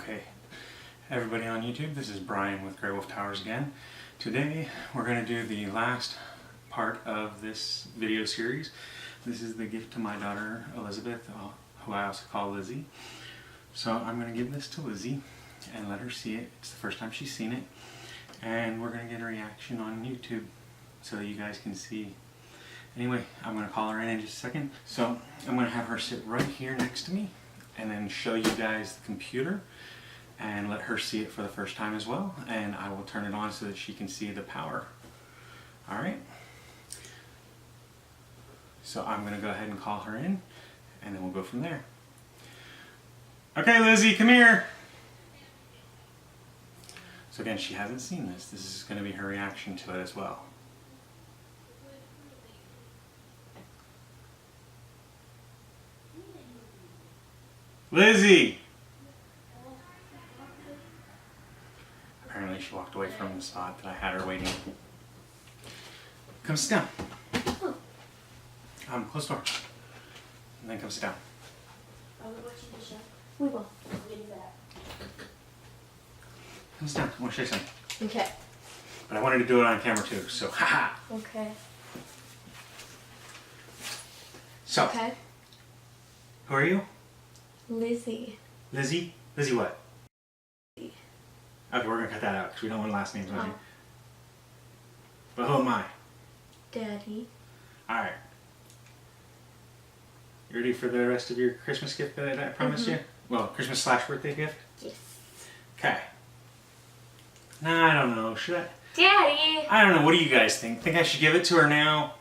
Okay, everybody on YouTube, this is Brian with GreyWolf Towers again. Today we're going to do the last part of this video series. This is the gift to my daughter Elizabeth, who I also call Lizzy. So I'm going to give this to Lizzy and let her see it. It's the first time she's seen it. And we're going to get a reaction on YouTube so that you guys can see. Anyway, I'm going to call her in just a second. So I'm going to have her sit right here next to me and then show you guys the computer and let her see it for the first time as well, and I will turn it on so that she can see the power. Alright? So I'm going to go ahead and call her in, and then we'll go from there. Okay, Lizzy, come here! So again, she hasn't seen this. This is going to be her reaction to it as well. Lizzy! Apparently she walked away from the spot that I had her waiting. Come sit down. Close the door. And then come sit down. Are we watching the show? We will. We'll do that. Come sit down. I want to show you something. Okay. But I wanted to do it on camera too, so haha! Okay. So, okay. Who are you? Lizzy. Lizzy? Lizzy what? Okay, we're going to cut that out because we don't want last names, Lizzy. But who am I? Daddy. Alright. You ready for the rest of your Christmas gift that I promised you? Well, Christmas / birthday gift? Yes. Okay. Nah, I don't know. Should I? Daddy! I don't know. What do you guys think? Think I should give it to her now?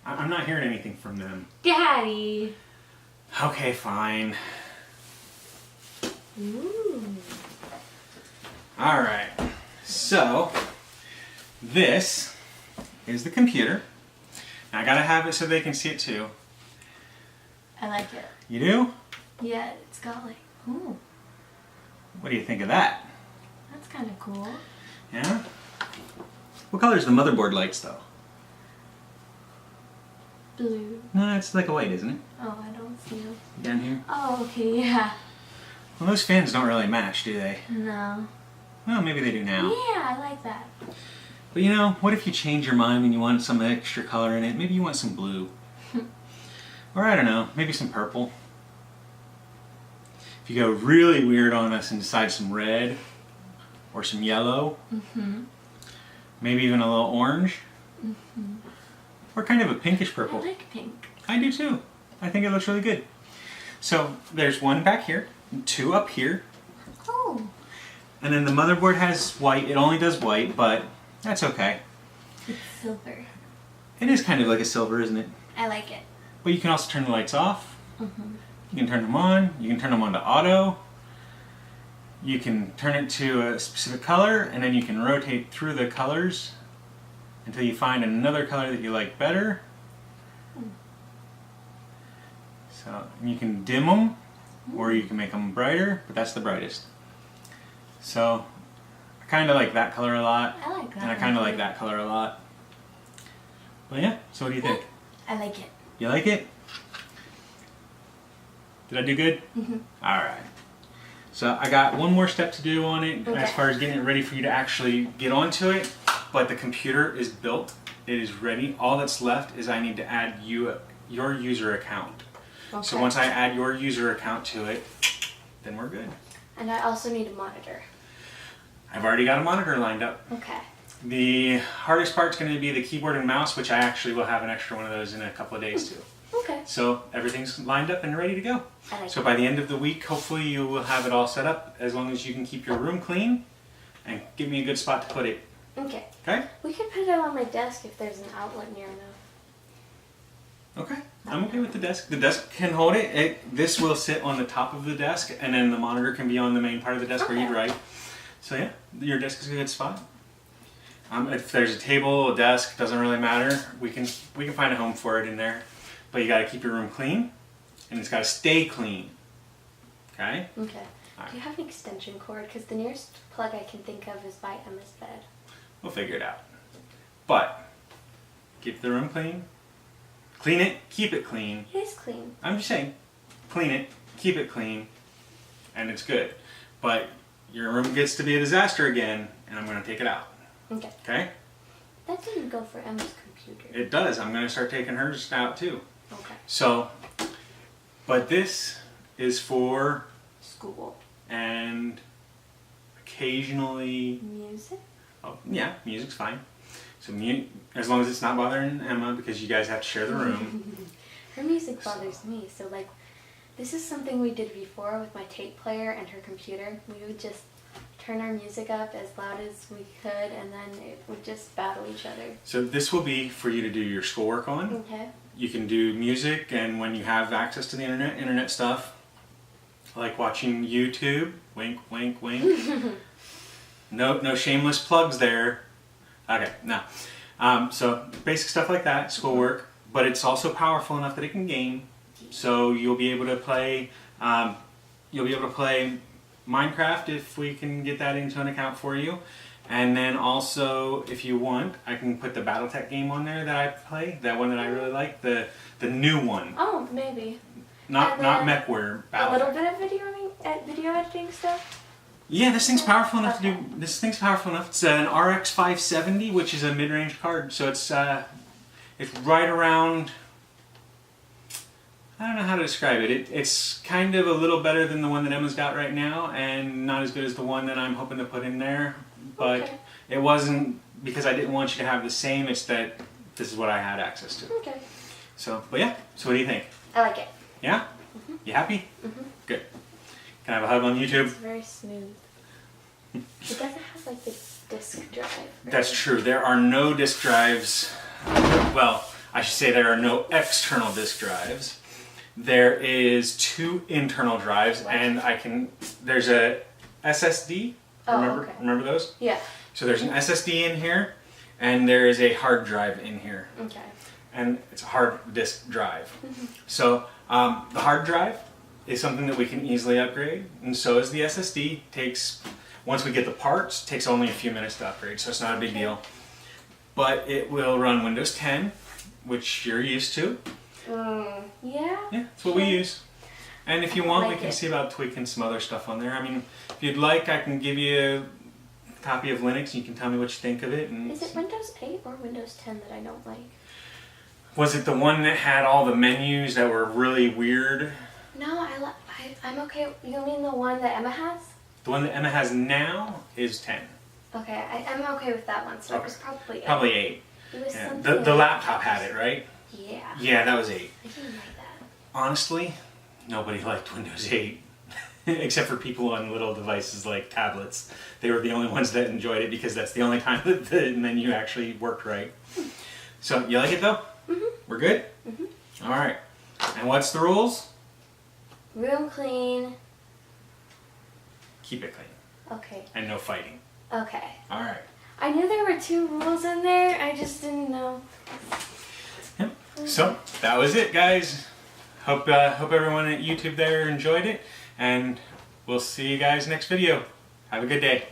I'm not hearing anything from them. Daddy! Okay, fine. Ooh. Alright. So, this is the computer. Now, I gotta have it so they can see it too. I like it. You do? Yeah, it's got like, ooh. What do you think of that? That's kind of cool. Yeah? What color is the motherboard lights though? Blue. No, it's like a white, isn't it? Oh, I don't see them. Down here? Oh, okay, yeah. Well, those fans don't really match, do they? No. Well, maybe they do now. Yeah, I like that. But you know, what if you change your mind and you want some extra color in it? Maybe you want some blue. Or I don't know, maybe some purple. If you go really weird on us and decide some red or some yellow, maybe even a little orange, or kind of a pinkish purple. I like pink. I do too. I think it looks really good. So there's one back here, and two up here. Oh. And then the motherboard has white. It only does white, but that's okay. It's silver. It is kind of like a silver, isn't it? I like it. But you can also turn the lights off. You can turn them on. You can turn them on to auto. You can turn it to a specific color, and then you can rotate through the colors until you find another color that you like better. So you can dim them, or you can make them brighter, but that's the brightest. So I kind of like that color a lot. I like that. And I kind of like that color a lot. But yeah, so what do you think? I like it. You like it? Did I do good? Alright. So I got one more step to do on it as far as getting it ready for you to actually get onto it. But the computer is built. It is ready. All that's left is I need to add your user account. Okay. So once I add your user account to it, then we're good. And I also need a monitor. I've already got a monitor lined up. Okay. The hardest part's going to be the keyboard and mouse, which I actually will have an extra one of those in a couple of days too. Okay. So everything's lined up and ready to go. I like So by the end of the week, hopefully you will have it all set up, as long as you can keep your room clean and give me a good spot to put it. Okay. Okay? We could put it on my desk if there's an outlet near enough. Okay. I'm okay with the desk. The desk can hold it. This will sit on the top of the desk, and then the monitor can be on the main part of the desk where you write. So yeah, your desk is a good spot. If there's a table, a desk, doesn't really matter. We can find a home for it in there. But you got to keep your room clean, and it's got to stay clean. Okay? Okay. Right. Do you have an extension cord? Because the nearest plug I can think of is by Emma's bed. We'll figure it out. But keep the room clean, Clean it, keep it clean. It is clean. I'm just saying, clean it, keep it clean, and it's good. But your room gets to be a disaster again, and I'm going to take it out. Okay. Okay? That didn't go for Emma's computer. It does. I'm going to start taking hers out too. Okay. So, but this is for School. and occasionally... Music? Oh, yeah, music's fine. So as long as it's not bothering Emma, because you guys have to share the room. Her music bothers me, so like, this is something we did before with my tape player and her computer. We would just turn our music up as loud as we could, and then it would just battle each other. So this will be for you to do your schoolwork on. Okay. You can do music, and when you have access to the internet stuff, like watching YouTube, wink, wink, wink. No shameless plugs there. Okay, no. So basic stuff like that, schoolwork, but it's also powerful enough that it can game. So you'll be able to play. You'll be able to play Minecraft if we can get that into an account for you. And then also, if you want, I can put the BattleTech game on there that I play. That one that I really like, the new one. Oh, maybe. Not MechWare. A little bit of video editing stuff. Yeah, this thing's powerful enough to do. This thing's powerful enough. It's an RX 570, which is a mid-range card. So it's right around. I don't know how to describe it. It's kind of a little better than the one that Emma's got right now, and not as good as the one that I'm hoping to put in there. But okay. It wasn't because I didn't want you to have the same. It's that this is what I had access to. Okay. So, but yeah. So what do you think? I like it. Yeah? Mm-hmm. You happy? Mm-hmm. Good. Can I have a hug on YouTube? It's very smooth. It doesn't have like the disk drive. Right? That's true. There are no disk drives. Well, I should say there are no external disk drives. There is 2 internal drives, what? and there's a SSD. Oh, okay. Remember those? Yeah. So there's an SSD in here, and there is a hard drive in here. Okay. And it's a hard disk drive. So the hard drive is something that we can easily upgrade, and so is the SSD. Once we get the parts, takes only a few minutes to upgrade, so it's not a big deal. But it will run Windows 10, which you're used to. Yeah? Yeah, that's what we use. And if you want, we like can it. see about tweaking some other stuff on there. I mean, if you'd like, I can give you a copy of Linux, and you can tell me what you think of it. And Is it Windows 8 or Windows 10 that I don't like? was it the one that had all the menus that were really weird? No, I'm okay. You mean the one that Emma has? The one that Emma has now is 10. Okay, I'm okay with that one, so Okay. it was probably 8. Probably 8. It was Yeah. something The like laptop that. had it, right? Yeah. Yeah, that was 8. I didn't like that. Honestly, nobody liked Windows 8. Except for people on little devices like tablets. They were the only ones that enjoyed it because that's the only time that the menu actually worked right. So, you like it though? Mm-hmm. We're good? Mm-hmm. Alright. And what's the rules? Room clean. Keep it clean. Okay. And no fighting. Okay. Alright. I knew there were 2 rules in there, I just didn't know. Yep. So, that was it, guys. Hope everyone at YouTube there enjoyed it, and we'll see you guys next video. Have a good day.